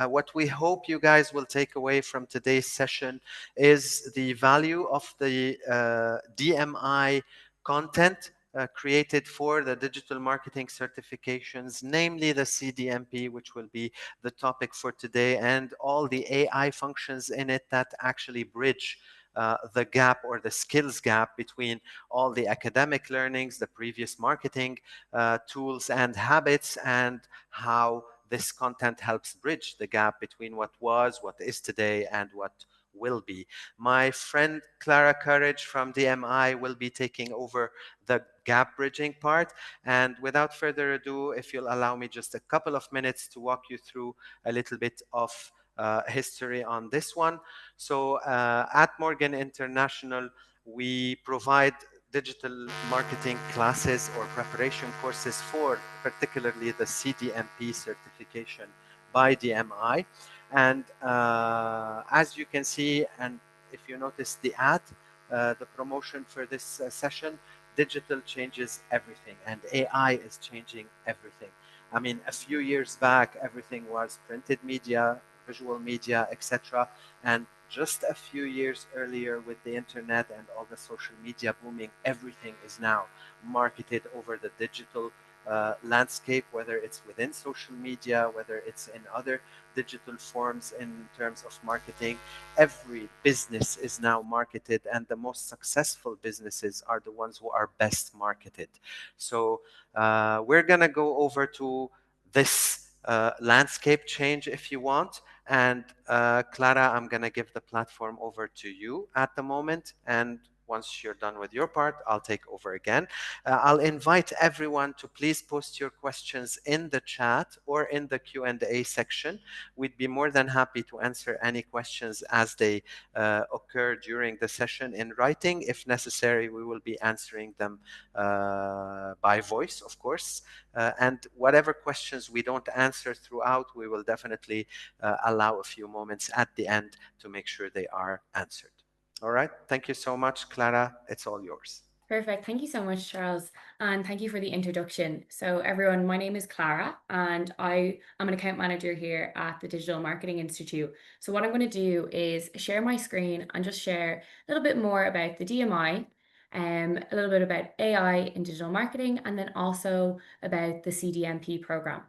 what we hope you guys will take away from today's session is the value of the DMI content created for the digital marketing certifications, namely the CDMP, which will be the topic for today, and all the AI functions in it that actually bridge the gap or the skills gap between all the academic learnings, the previous marketing tools and habits, and how this content helps bridge the gap between what was, what is today, and what will be. My friend Clara Courage from DMI will be taking over the gap bridging part. And without further ado, if you'll allow me just a couple of minutes to walk you through a little bit of history on this one. So at Morgan International, we provide digital marketing classes or preparation courses for particularly the CDMP certification by DMI. And as you can see, and if you notice the ad, the promotion for this session, digital changes everything and AI is changing everything. I mean, a few years back, everything was printed media, visual media, etc. And just a few years earlier with the internet and all the social media booming, everything is now marketed over the digital landscape, whether it's within social media, whether it's in other digital forms in terms of marketing. Every business is now marketed, and the most successful businesses are the ones who are best marketed. So we're going to go over to this landscape change if you want. And Clara, I'm going to give the platform over to you at the moment. And once you're done with your part, I'll take over again. I'll invite everyone to please post your questions in the chat or in the Q&A section. We'd be more than happy to answer any questions as they occur during the session in writing. If necessary, we will be answering them by voice, of course. And whatever questions we don't answer throughout, we will definitely allow a few moments at the end to make sure they are answered. All right. Thank you so much, Clara. It's all yours. Perfect. Thank you so much, Charles. And thank you for the introduction. So everyone, my name is Clara and I am an account manager here at the Digital Marketing Institute. So what I'm going to do is share my screen and just share a little bit more about the DMI, a little bit about AI in digital marketing, and then also about the CDMP program.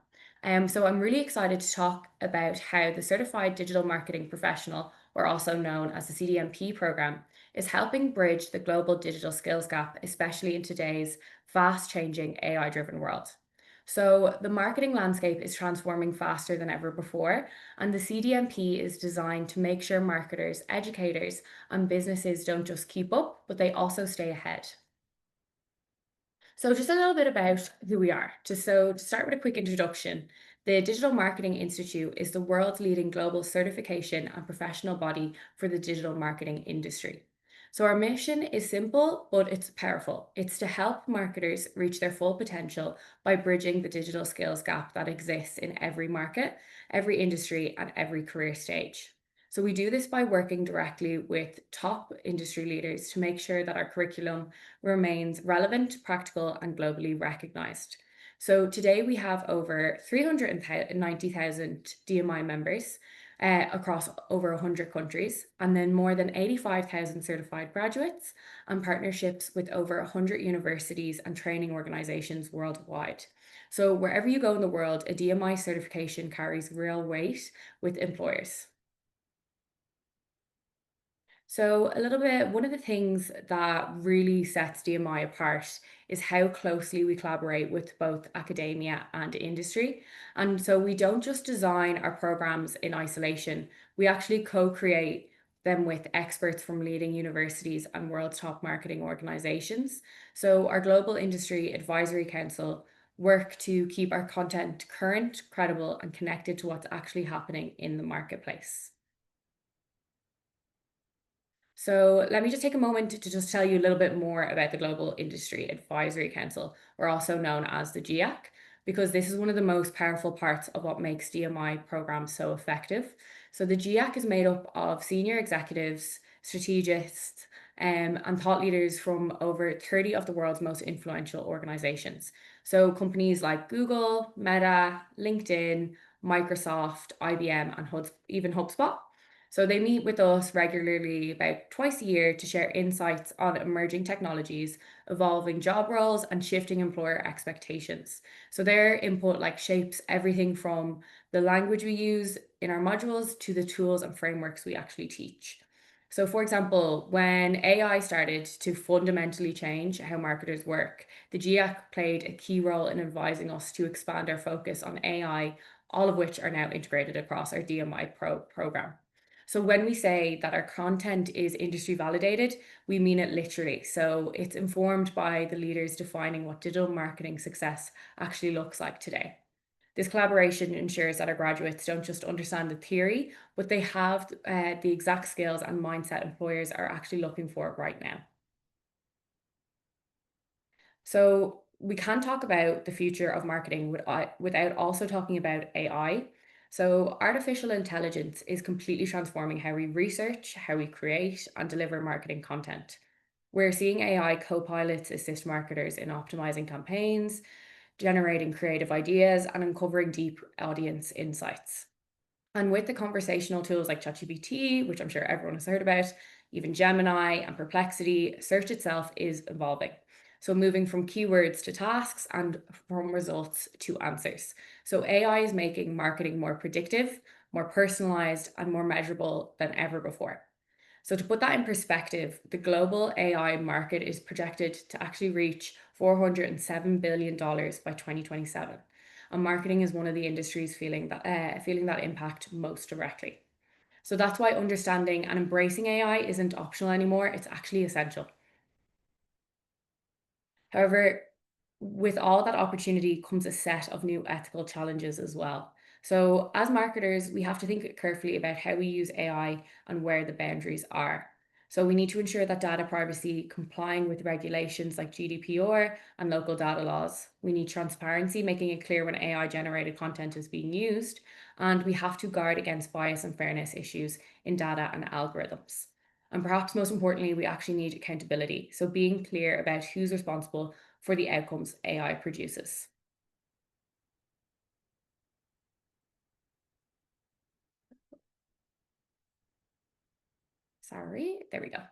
So I'm really excited to talk about how the Certified Digital Marketing Professional, or also known as the CDMP program, is helping bridge the global digital skills gap, especially in today's fast-changing AI-driven world. So the marketing landscape is transforming faster than ever before, and the CDMP is designed to make sure marketers, educators, and businesses don't just keep up, but they also stay ahead. So just a little bit about who we are. To start with a quick introduction, the Digital Marketing Institute is the world's leading global certification and professional body for the digital marketing industry. So our mission is simple, but it's powerful. It's to help marketers reach their full potential by bridging the digital skills gap that exists in every market, every industry, and every career stage. So we do this by working directly with top industry leaders to make sure that our curriculum remains relevant, practical, and globally recognized. So today we have over 390,000 DMI members across over 100 countries, and then more than 85,000 certified graduates and partnerships with over 100 universities and training organizations worldwide. So wherever you go in the world, a DMI certification carries real weight with employers. So, a little bit, one of the things that really sets DMI apart is how closely we collaborate with both academia and industry. And so, we don't just design our programs in isolation, we actually co create them with experts from leading universities and world's top marketing organizations. So, our Global Industry Advisory Council work to keep our content current, credible, and connected to what's actually happening in the marketplace. So let me just take a moment to just tell you a little bit more about the Global Industry Advisory Council, or also known as the GIAC, because this is one of the most powerful parts of what makes DMI programs so effective. So the GIAC is made up of senior executives, strategists, and thought leaders from over 30 of the world's most influential organizations. So companies like Google, Meta, LinkedIn, Microsoft, IBM, and even HubSpot. So they meet with us regularly about twice a year to share insights on emerging technologies, evolving job roles, and shifting employer expectations. So their input like shapes everything from the language we use in our modules to the tools and frameworks we actually teach. So, for example, when AI started to fundamentally change how marketers work, the GIAC played a key role in advising us to expand our focus on AI, all of which are now integrated across our DMI program. So, when we say that our content is industry validated, we mean it literally. So, it's informed by the leaders defining what digital marketing success actually looks like today. This collaboration ensures that our graduates don't just understand the theory, but they have the exact skills and mindset employers are actually looking for right now. So we can talk about the future of marketing without also talking about AI. So artificial intelligence is completely transforming how we research, how we create and deliver marketing content. We're seeing AI co-pilots assist marketers in optimizing campaigns, generating creative ideas, and uncovering deep audience insights. And with the conversational tools like ChatGPT, which I'm sure everyone has heard about, even Gemini and Perplexity, search itself is evolving. So moving from keywords to tasks and from results to answers. So AI is making marketing more predictive, more personalized, and more measurable than ever before. So, to put that in perspective, the global AI market is projected to actually reach $407 billion by 2027. And marketing is one of the industries feeling that impact most directly. So that's why understanding and embracing AI isn't optional anymore, it's actually essential. However, with all that opportunity comes a set of new ethical challenges as well. So, as marketers, we have to think carefully about how we use AI and where the boundaries are. So, we need to ensure that data privacy complying with regulations like GDPR and local data laws. We need transparency, making it clear when AI generated content is being used. And we have to guard against bias and fairness issues in data and algorithms. And perhaps most importantly, we actually need accountability. So, being clear about who's responsible for the outcomes AI produces. Sorry, there we go.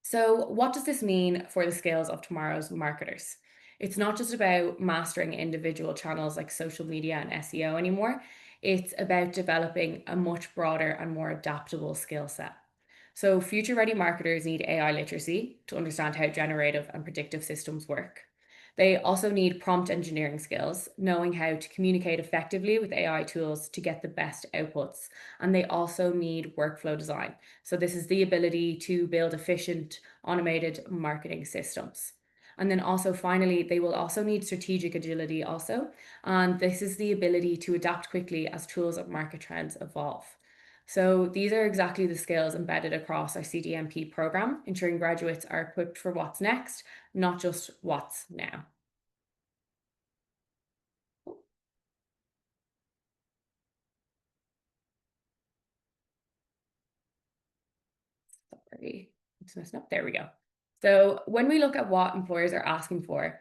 So, what does this mean for the skills of tomorrow's marketers? It's not just about mastering individual channels like social media and SEO anymore. It's about developing a much broader and more adaptable skill set. So, future ready marketers need AI literacy to understand how generative and predictive systems work. They also need prompt engineering skills, knowing how to communicate effectively with AI tools to get the best outputs. And they also need workflow design. So, this is the ability to build efficient, automated marketing systems. And then also, finally, they will also need strategic agility, also. And this is the ability to adapt quickly as tools of market trends evolve. So these are exactly the skills embedded across our CDMP program, ensuring graduates are equipped for what's next, not just what's now. Oh, sorry, it's messing up. There we go. So when we look at what employers are asking for,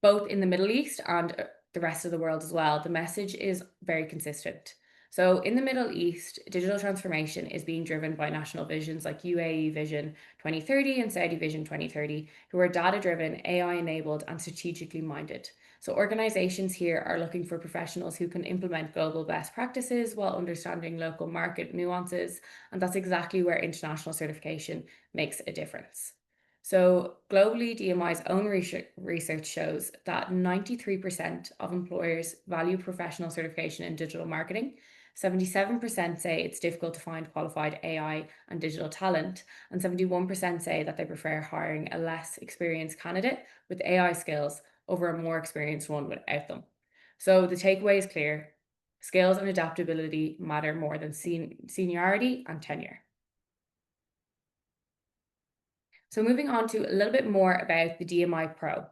both in the Middle East and the rest of the world as well, the message is very consistent. So, in the Middle East, digital transformation is being driven by national visions like UAE Vision 2030 and Saudi Vision 2030, who are data driven, AI enabled, and strategically minded. So, organizations here are looking for professionals who can implement global best practices while understanding local market nuances. And that's exactly where international certification makes a difference. So, globally, DMI's own research shows that 93% of employers value professional certification in digital marketing. 77% say it's difficult to find qualified AI and digital talent, and 71% say that they prefer hiring a less experienced candidate with AI skills over a more experienced one without them. So, the takeaway is clear: skills and adaptability matter more than seniority and tenure. So, moving on to a little bit more about the DMI Pro.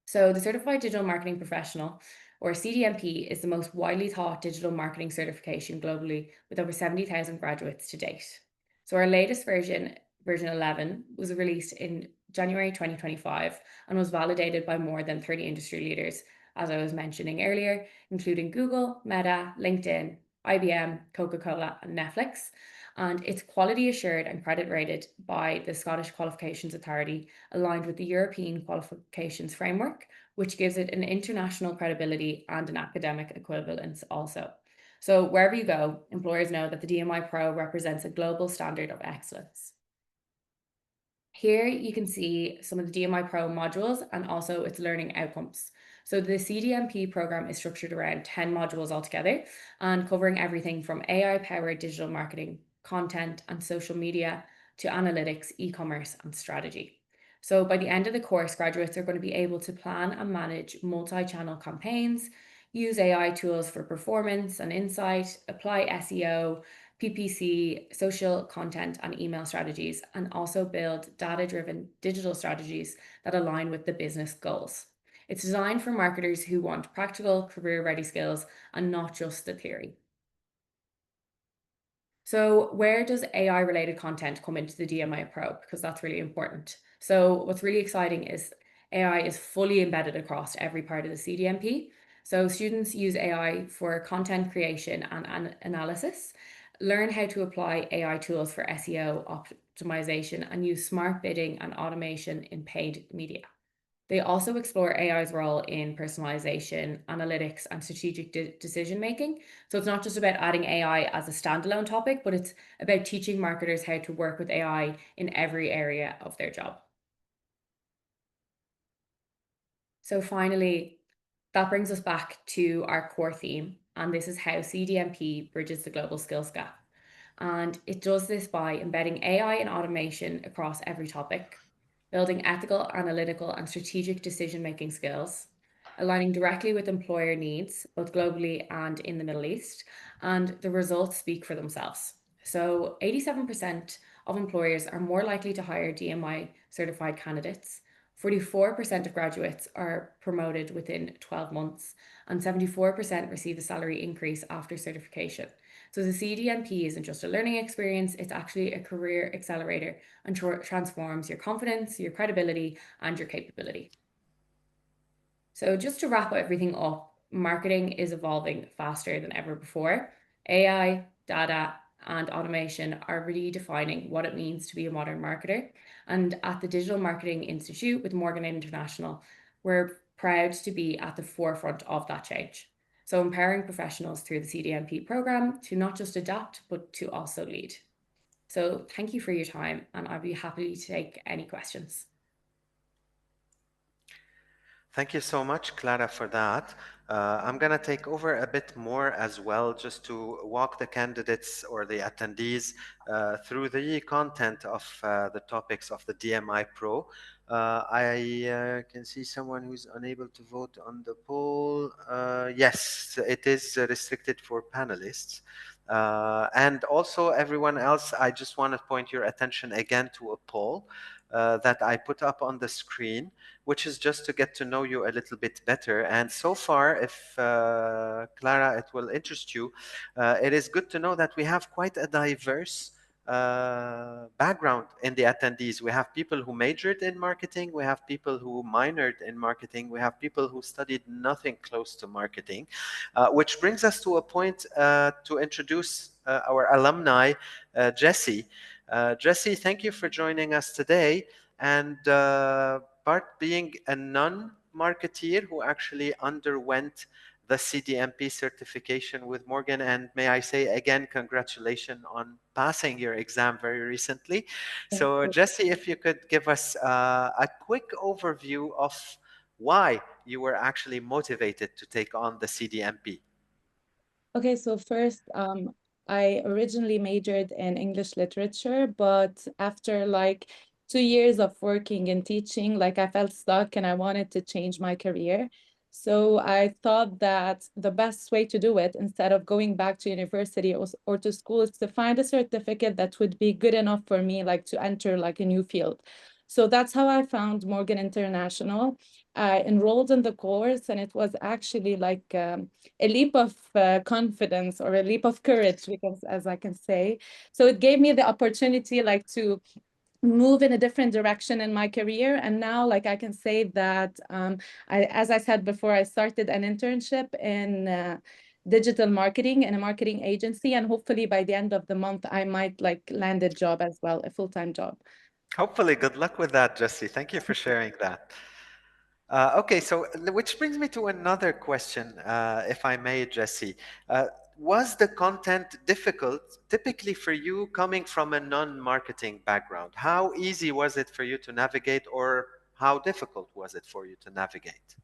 So, the Certified Digital Marketing Professional, or CDMP, is the most widely taught digital marketing certification globally with over 70,000 graduates to date. So, our latest version, version 11, was released in January 2025 and was validated by more than 30 industry leaders as I was mentioning earlier, including Google, Meta, LinkedIn, IBM, Coca-Cola, and Netflix. And it's quality assured and credit rated by the Scottish Qualifications Authority, aligned with the European Qualifications Framework, which gives it an international credibility and an academic equivalence also. So wherever you go, employers know that the DMI Pro represents a global standard of excellence. Here you can see some of the DMI Pro modules and also its learning outcomes. So the CDMP program is structured around 10 modules altogether and covering everything from AI-powered digital marketing, content and social media to analytics, e-commerce and strategy. So by the end of the course, graduates are going to be able to plan and manage multi-channel campaigns, use AI tools for performance and insight, apply SEO, PPC, social content, and email strategies, and also build data driven digital strategies that align with the business goals. It's designed for marketers who want practical, career ready skills and not just the theory. So, where does AI related content come into the DMI Pro? Because that's really important. So, what's really exciting is AI is fully embedded across every part of the CDMP. So, students use AI for content creation and analysis, learn how to apply AI tools for SEO optimization, and use smart bidding and automation in paid media. They also explore AI's role in personalization, analytics, and strategic decision making. So it's not just about adding AI as a standalone topic, but it's about teaching marketers how to work with AI in every area of their job. So finally, that brings us back to our core theme, and this is how CDMP bridges the global skills gap. And it does this by embedding AI and automation across every topic, building ethical, analytical, and strategic decision making skills, aligning directly with employer needs, both globally and in the Middle East, and the results speak for themselves. So, 87% of employers are more likely to hire DMI certified candidates. 44% of graduates are promoted within 12 months, and 74% receive a salary increase after certification. So the CDMP isn't just a learning experience, it's actually a career accelerator and transforms your confidence, your credibility, and your capability. So just to wrap everything up, marketing is evolving faster than ever before. AI, data, and automation are redefining what it means to be a modern marketer. And at the Digital Marketing Institute with Morgan International, we're proud to be at the forefront of that change. So empowering professionals through the CDMP program to not just adapt, but to also lead. So thank you for your time, and I'd be happy to take any questions. Thank you so much, Clara, for that. I'm going to take over a bit more as well, just to walk the candidates or the attendees through the content of the topics of the DMI Pro. I can see someone who's unable to vote on the poll. Yes, it is restricted for panelists. And also everyone else, I just want to point your attention again to a poll that I put up on the screen, which is just to get to know you a little bit better. And so far, if Clara, it will interest you, it is good to know that we have quite a diverse background in the attendees. We have people who majored in marketing, we have people who minored in marketing, we have people who studied nothing close to marketing, which brings us to a point to introduce our alumni, Jesse. Jesse, thank you for joining us today. And Bart, being a non-marketeer who actually underwent the CDMP certification with Morgan, and may I say again, congratulations on passing your exam very recently. So Jesse, if you could give us a quick overview of why you were actually motivated to take on the CDMP. Okay, so first, I originally majored in English literature, but after like 2 years of working and teaching, like I felt stuck and I wanted to change my career. So I thought that the best way to do it, instead of going back to university or to school, is to find a certificate that would be good enough for me, like to enter like a new field. So that's how I found Morgan International. I enrolled in the course, and it was actually like a leap of confidence or a leap of courage, because as I can say, so it gave me the opportunity like to move in a different direction in my career. And now, like, I can say that, as I said before, I started an internship in digital marketing in a marketing agency, and hopefully by the end of the month, I might like land a job as well, a full-time job. Hopefully, good luck with that, Jesse. Thank you for sharing that. Okay, so which brings me to another question, if I may, Jesse. Was the content difficult typically for you coming from a non-marketing background? How easy was it for you to navigate, or how difficult was it for you to navigate?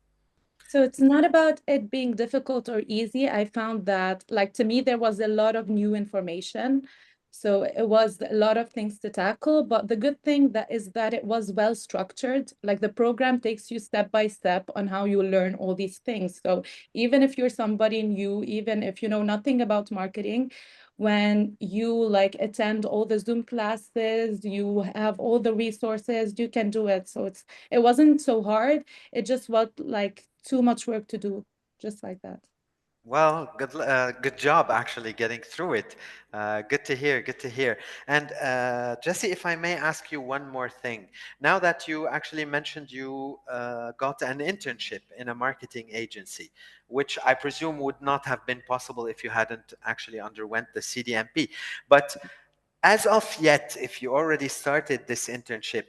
So it's not about it being difficult or easy. I found that, like, to me, there was a lot of new information. So it was a lot of things to tackle. But the good thing that is that it was well structured. Like, the program takes you step by step on how you learn all these things. So even if you're somebody new, even if you know nothing about marketing, when you like attend all the Zoom classes, you have all the resources, you can do it. So it wasn't so hard. It just was like too much work to do, just like that. Well, good job actually getting through it. Good to hear, good to hear. And Jesse, if I may ask you one more thing. Now that you actually mentioned you got an internship in a marketing agency, which I presume would not have been possible if you hadn't actually underwent the CDMP. But as of yet, if you already started this internship,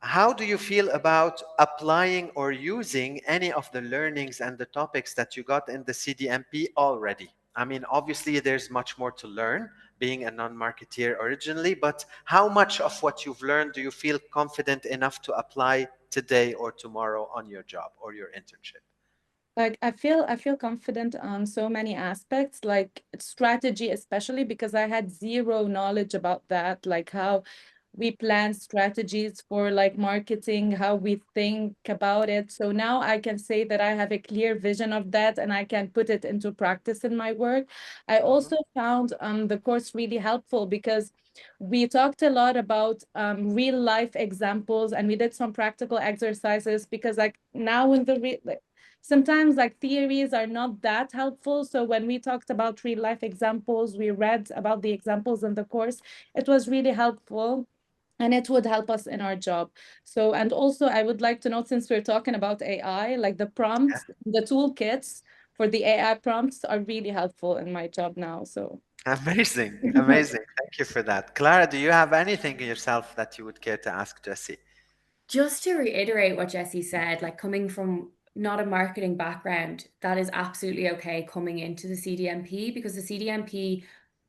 how do you feel about applying or using any of the learnings and the topics that you got in the CDMP already? I mean, obviously, there's much more to learn being a non-marketeer originally, but how much of what you've learned do you feel confident enough to apply today or tomorrow on your job or your internship? Like, I feel confident on so many aspects, like strategy, especially because I had zero knowledge about that, like how we plan strategies for like marketing, how we think about it. So now I can say that I have a clear vision of that and I can put it into practice in my work. I Mhm. also found the course really helpful because we talked a lot about real life examples, and we did some practical exercises because like now in the sometimes like theories are not that helpful. So when we talked about real life examples, we read about the examples in the course, it was really helpful and it would help us in our job. So, and also I would like to note, since we're talking about AI, like the prompts, the toolkits for the AI prompts are really helpful in my job now. So Amazing, amazing. Thank you for that. Clara, do you have anything yourself that you would care to ask Jesse? Just to reiterate what Jesse said, like coming from not a marketing background, that is absolutely okay coming into the CDMP, because the CDMP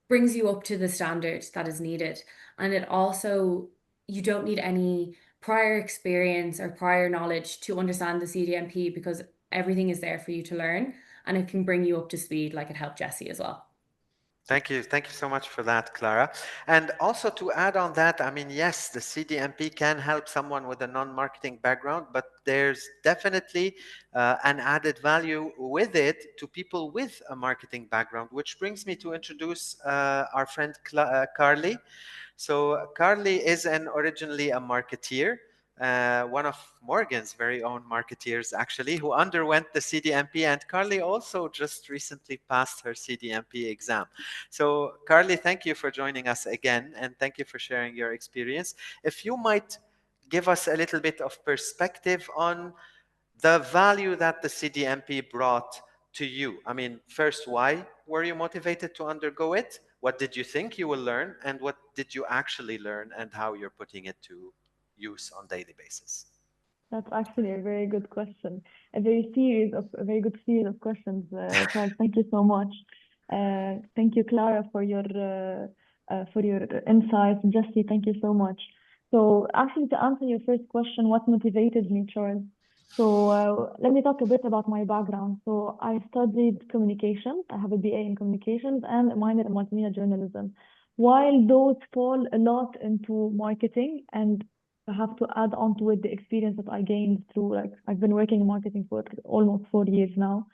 brings you up to the standard that is needed. And it also, you don't need any prior experience or prior knowledge to understand the CDMP, because everything is there for you to learn, and it can bring you up to speed like it helped Jesse as well. Thank you. Thank you so much for that, Clara. And also to add on that, I mean, yes, the CDMP can help someone with a non-marketing background, but there's definitely an added value with it to people with a marketing background, which brings me to introduce our friend Carly. So Carly is originally a marketeer, one of Morgan's very own marketeers, actually, who underwent the CDMP. And Carly also just recently passed her CDMP exam. So Carly, thank you for joining us again, and thank you for sharing your experience. If you might give us a little bit of perspective on the value that the CDMP brought to you. I mean, first, why were you motivated to undergo it? What did you think you will learn? And what did you actually learn, and how you're putting it to use on daily basis? That's actually a very good question. A very good series of questions, Charles. Thank you so much. Thank you, Clara, for your insights. Jesse, thank you so much. So, actually, to answer your first question, what motivated me, Charles? So, let me talk a bit about my background. So, I studied communication. I have a BA in communications and a minor in multimedia journalism. While those fall a lot into marketing, and I have to add on to it the experience that I gained through, like, I've been working in marketing for almost 4 years now.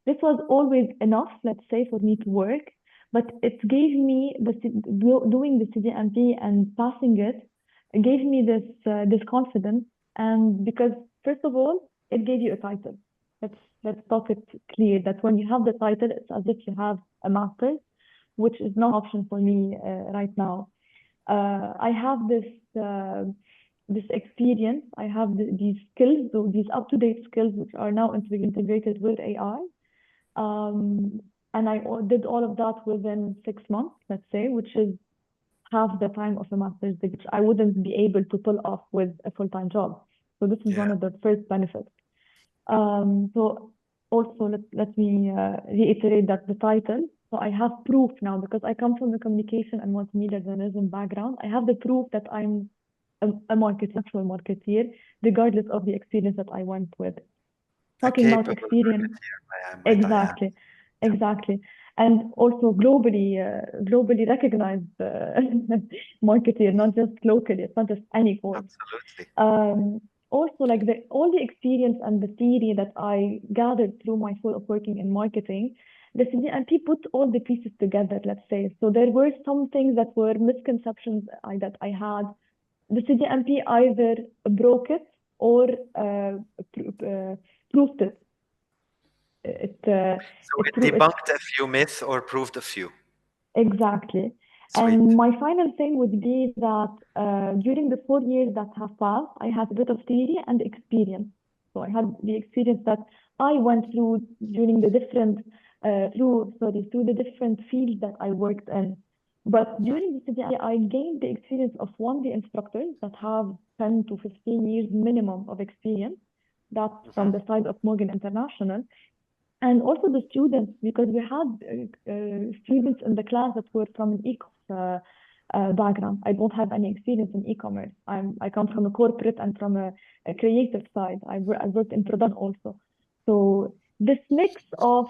This was always enough, let's say, for me to work, but it gave me doing the CDMP and passing it, it gave me this confidence. And because first of all, it gave you a title. Let's talk it clear that when you have the title, it's as if you have a master's, which is not an option for me right now. I have this experience. I have these skills, so these up-to-date skills, which are now integrated with AI. And I did all of that within 6 months, let's say, which is half the time of a master's degree, which I wouldn't be able to pull off with a full-time job. So this is one Yeah. of the first benefits. So also let me reiterate that the title. So I have proof now because I come from the communication and multimedia journalism background. I have the proof that I'm a marketer, actual marketeer, regardless of the experience that I went with. A Talking about capable experience, marketeer, might I add. exactly, exactly, and also globally recognized marketeer, not just locally. It's not just any course. Absolutely. Also, like all the experience and the theory that I gathered through my field of working in marketing, the CDMP put all the pieces together, let's say. So there were some things that were misconceptions that I had. The CDMP either broke it or proved it. So it debunked a few myths or proved a few. Exactly. Sweet. And my final thing would be that during the 4 years that have passed, I had a bit of theory and experience. So I had the experience that I went through during the different through the different fields that I worked in. But during the study, I gained the experience of the instructors that have 10 to 15 years minimum of experience. That's from the side of Morgan International. And also the students, because we had students in the class that were from an e-commerce background. I don't have any experience in e-commerce. I come from a corporate and from a creative side. I worked in production also. So this mix of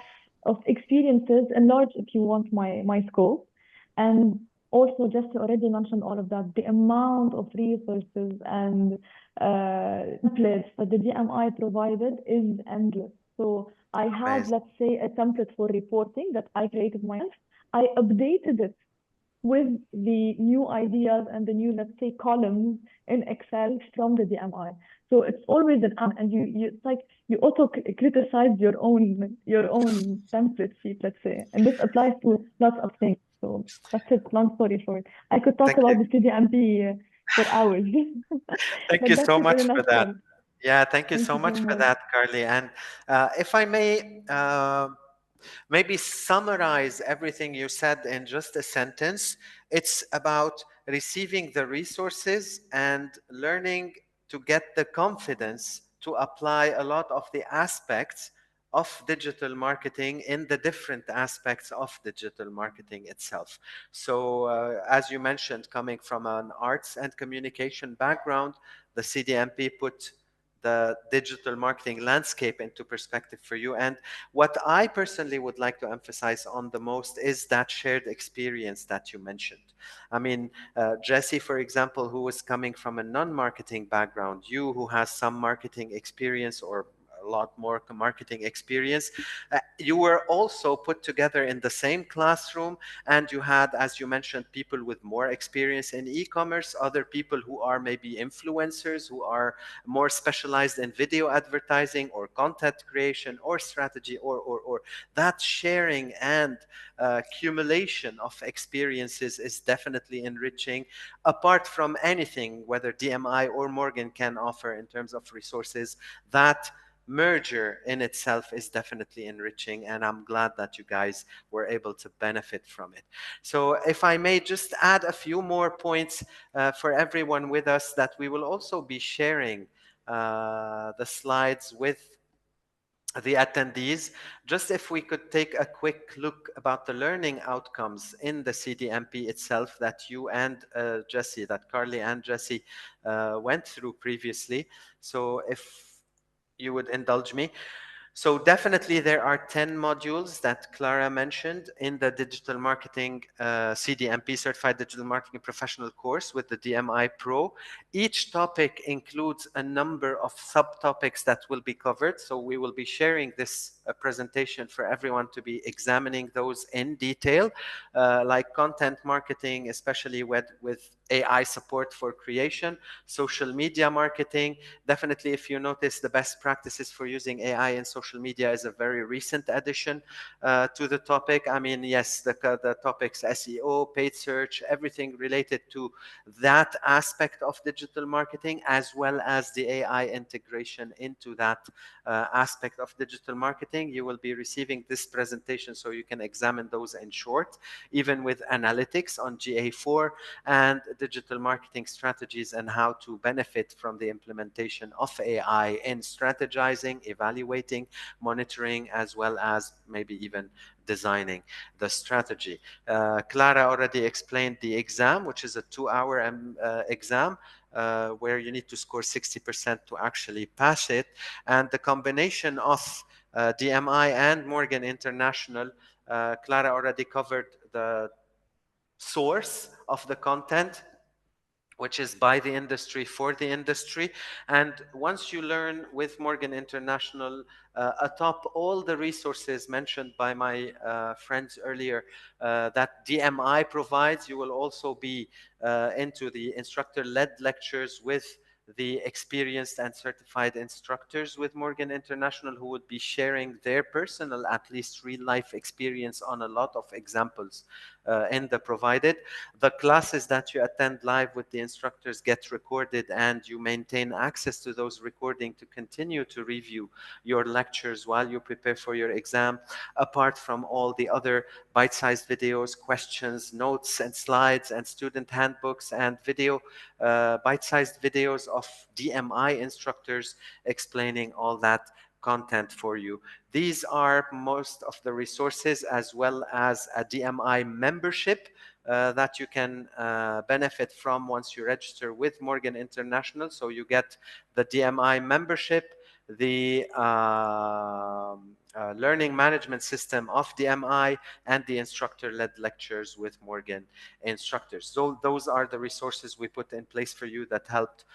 experiences enlarge, if you want, my scope. And also, Jesse already mentioned all of that. The amount of resources and templates that the DMI provided is endless. So I had, Amazing. let's say, a template for reporting that I created myself. I updated it with the new ideas and the new, let's say, columns in Excel from the DMI. So it's always an and it's like you auto criticize your own template sheet, let's say, and this applies to lots of things. So that's it. Long story short, I could talk Thank about you. the CDMP for hours, Thank but you that's so it in a much for that. nutshell. Yeah, thank you Thank so you so much for much. that, Carly. And if I may maybe summarize everything you said in just a sentence, it's about receiving the resources and learning to get the confidence to apply a lot of the aspects of digital marketing in the different aspects of digital marketing itself. So, as you mentioned, coming from an arts and communication background, the CDMP put the digital marketing landscape into perspective for you. And what I personally would like to emphasize on the most is that shared experience that you mentioned. I mean, Jesse, for example, who was coming from a non-marketing background, you who has some marketing experience or a lot more marketing experience, you were also put together in the same classroom, and you had, as you mentioned, people with more experience in e-commerce, other people who are maybe influencers, who are more specialized in video advertising or content creation or strategy or that sharing and accumulation of experiences is definitely enriching, apart from anything whether DMI or Morgan can offer in terms of resources. That merger in itself is definitely enriching, and I'm glad that you guys were able to benefit from it. So if I may just add a few more points for everyone with us, that we will also be sharing the slides with the attendees. Just if we could take a quick look about the learning outcomes in the CDMP itself that you and Jesse, that Carly and Jesse went through previously. So if you would indulge me. So definitely there are 10 modules that Clara mentioned in the digital marketing CDMP, Certified Digital Marketing Professional course with the DMI Pro. Each topic includes a number of subtopics that will be covered. So we will be sharing this presentation for everyone to be examining those in detail, like content marketing, especially with AI support for creation, social media marketing. Definitely, if you notice the best practices for using AI in social social media is a very recent addition to the topic. I mean, yes, the topics SEO, paid search, everything related to that aspect of digital marketing, as well as the AI integration into that aspect of digital marketing. You will be receiving this presentation so you can examine those in short, even with analytics on GA4 and digital marketing strategies and how to benefit from the implementation of AI in strategizing, evaluating, monitoring, as well as maybe even designing the strategy. Clara already explained the exam, which is a 2-hour exam where you need to score 60% to actually pass it. And the combination of DMI and Morgan International, Clara already covered the source of the content, which is by the industry for the industry. And once you learn with Morgan International, atop all the resources mentioned by my friends earlier that DMI provides, you will also be into the instructor-led lectures with the experienced and certified instructors with Morgan International, who would be sharing their personal, at least real life experience on a lot of examples in the provided. The classes that you attend live with the instructors get recorded, and you maintain access to those recordings to continue to review your lectures while you prepare for your exam, apart from all the other bite-sized videos, questions, notes, and slides, and student handbooks, and bite-sized videos of DMI instructors explaining all that content for you. These are most of the resources, as well as a DMI membership that you can benefit from once you register with Morgan International. So you get the DMI membership, the learning management system of DMI, and the instructor-led lectures with Morgan instructors. So those are the resources we put in place for you that helped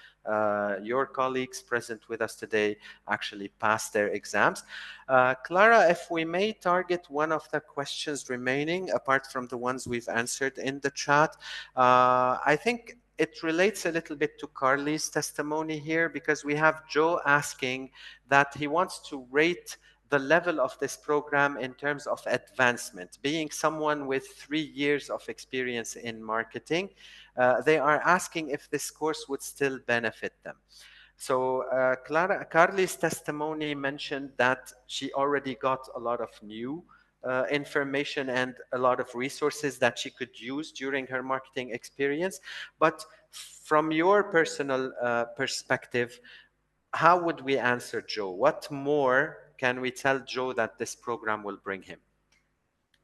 your colleagues present with us today actually pass their exams. Clara, if we may target one of the questions remaining, apart from the ones we've answered in the chat, I think it relates a little bit to Carly's testimony here, because we have Joe asking that he wants to rate the level of this program in terms of advancement. Being someone with 3 years of experience in marketing, they are asking if this course would still benefit them. So Carly's testimony mentioned that she already got a lot of new information and a lot of resources that she could use during her marketing experience. But from your personal perspective, how would we answer Joe? What more can we tell Joe that this program will bring him?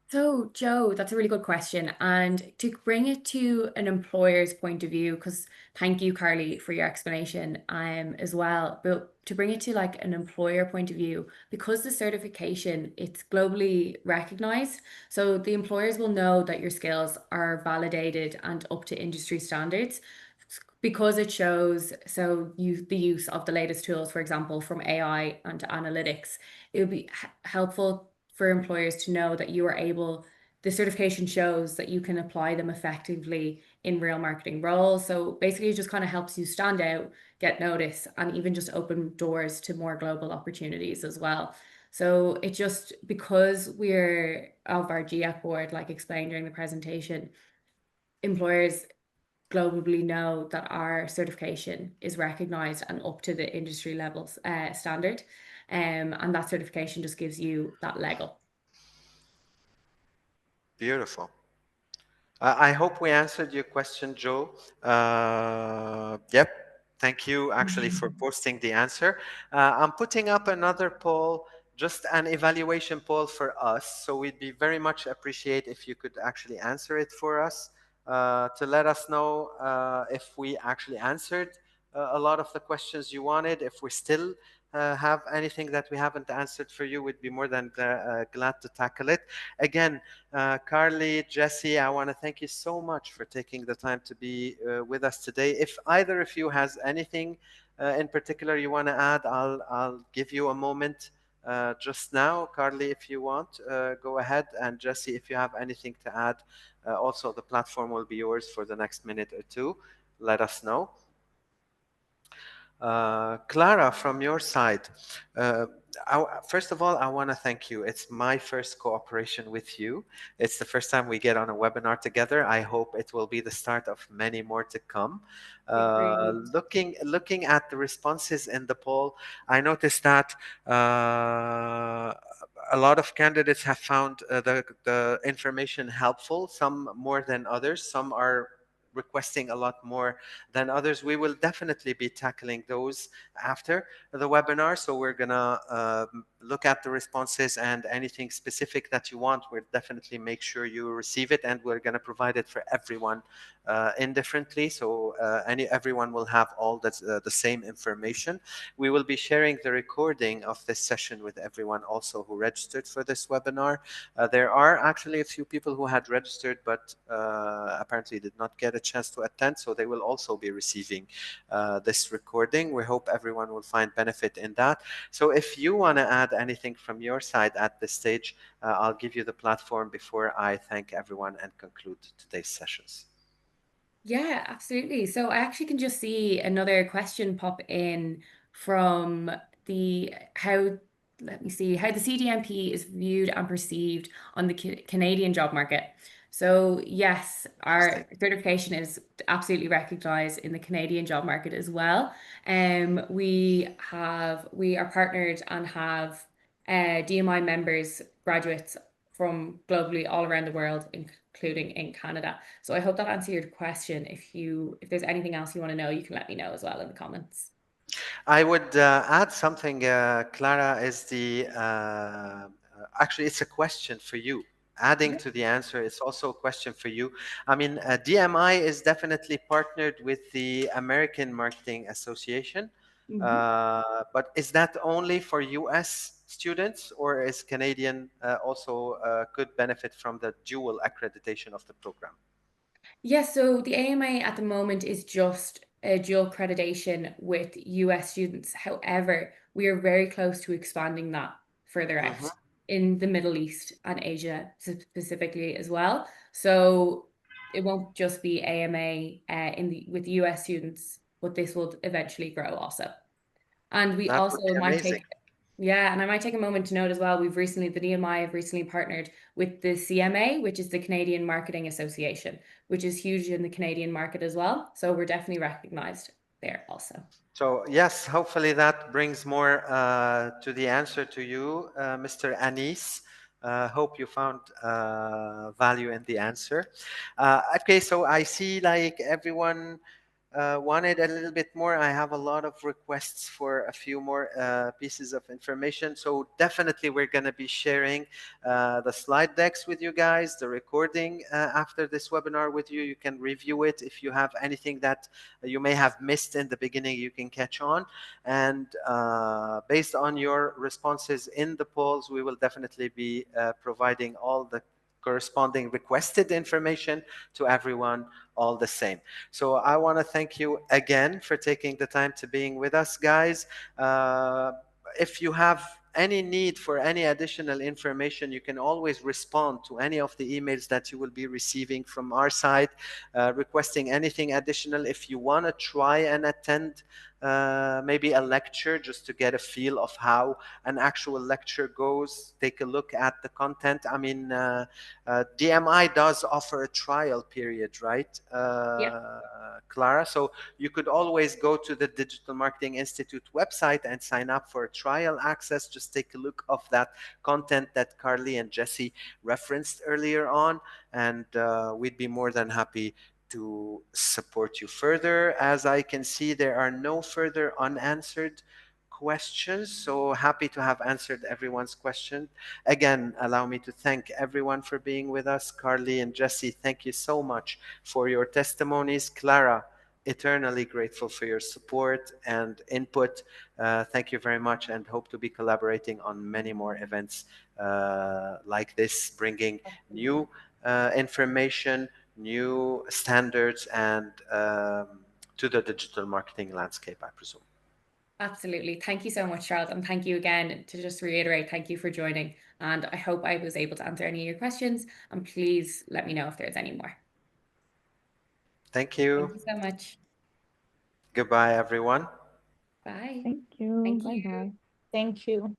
So, Joe, that's a really good question. And to bring it to an employer's point of view, because thank you, Carly, for your explanation as well. But to bring it to like an employer point of view, because the certification, it's globally recognized. So the employers will know that your skills are validated and up to industry standards, because it shows the use of the latest tools, for example, from AI and analytics. It would be helpful for employers to know that the certification shows that you can apply them effectively in real marketing roles. So basically, it just kind of helps you stand out, get notice, and even just open doors to more global opportunities as well. So it just, because we're of our GF board, like explained during the presentation, employers globally know that our certification is recognized and up to the industry levels standard. And that certification just gives you that leg up. Beautiful. I hope we answered your question, Joe. Yep. Thank you actually for posting the answer. I'm putting up another poll, just an evaluation poll for us. So we'd be very much appreciate if you could actually answer it for us to let us know if we actually answered a lot of the questions you wanted. If we still have anything that we haven't answered for you, we'd be more than glad to tackle it. Again, Carly, Jesse, I want to thank you so much for taking the time to be with us today. If either of you has anything in particular you want to add, I'll give you a moment just now. Carly, if you want, go ahead. And Jesse, if you have anything to add, also the platform will be yours for the next minute or two. Let us know. Clara, from your side, First of all, I want to thank you. It's my first cooperation with you. It's the first time we get on a webinar together. I hope it will be the start of many more to come. Agreed. Looking at the responses in the poll, I noticed that a lot of candidates have found the information helpful, some more than others. Some are requesting a lot more than others. We will definitely be tackling those after the webinar. So we're gonna look at the responses, and anything specific that you want, we'll definitely make sure you receive it, and we're gonna provide it for everyone indifferently. So everyone will have all the same information. We will be sharing the recording of this session with everyone also who registered for this webinar. There are actually a few people who had registered, but apparently did not get a chance to attend. So they will also be receiving this recording. We hope everyone will find benefit in that. So if you want to add anything from your side at this stage, I'll give you the platform before I thank everyone and conclude today's sessions. Yeah, absolutely. So I actually can just see another question pop in from the how let me see how the CDMP is viewed and perceived on the Canadian job market. So yes, Interesting. our certification is absolutely recognized in the Canadian job market as well. We are partnered and have DMI members, graduates from globally all around the world, including in Canada. So I hope that answered your question. If there's anything else you want to know, you can let me know as well in the comments. I would add something, Clara, actually, it's a question for you. Adding Yeah. to the answer, it's also a question for you. I mean, DMI is definitely partnered with the American Marketing Association, Mhm. but is that only for US students, or is Canadian also could benefit from the dual accreditation of the program? Yes, so the AMA at the moment is just a dual accreditation with US students. However, we are very close to expanding that further out Mhm. in the Middle East and Asia specifically as well. So it won't just be AMA with US students, but this will eventually grow also. And we That would also be might amazing. take, yeah, and I might take a moment to note as well, the DMI have recently partnered with the CMA, which is the Canadian Marketing Association, which is huge in the Canadian market as well. So we're definitely recognized there also. So yes, hopefully that brings more to the answer to you, Mr. Anis. Hope you found value in the answer. Okay, so I see like everyone wanted a little bit more. I have a lot of requests for a few more pieces of information. So definitely we're going to be sharing the slide decks with you guys, the recording after this webinar with you. You can review it. If you have anything that you may have missed in the beginning, you can catch on. And based on your responses in the polls, we will definitely be providing all the corresponding requested information to everyone all the same. So I want to thank you again for taking the time to being with us, guys. If you have any need for any additional information, you can always respond to any of the emails that you will be receiving from our side, requesting anything additional. If you want to try and attend maybe a lecture just to get a feel of how an actual lecture goes, take a look at the content. I mean, DMI does offer a trial period, right, Yeah. Clara? So you could always go to the Digital Marketing Institute website and sign up for a trial access. Just take a look of that content that Carly and Jesse referenced earlier on, and we'd be more than happy to support you further. As I can see, there are no further unanswered questions. So happy to have answered everyone's question. Again, allow me to thank everyone for being with us. Carly and Jesse, thank you so much for your testimonies. Clara, eternally grateful for your support and input. Thank you very much, and hope to be collaborating on many more events like this, bringing new information, new standards, and to the digital marketing landscape, I presume. Absolutely. Thank you so much, Charles. And thank you again to just reiterate, thank you for joining. And I hope I was able to answer any of your questions. And please let me know if there's any more. Thank you. Thank you so much. Goodbye, everyone. Bye. Thank you. Thank Bye you. bye. Thank you.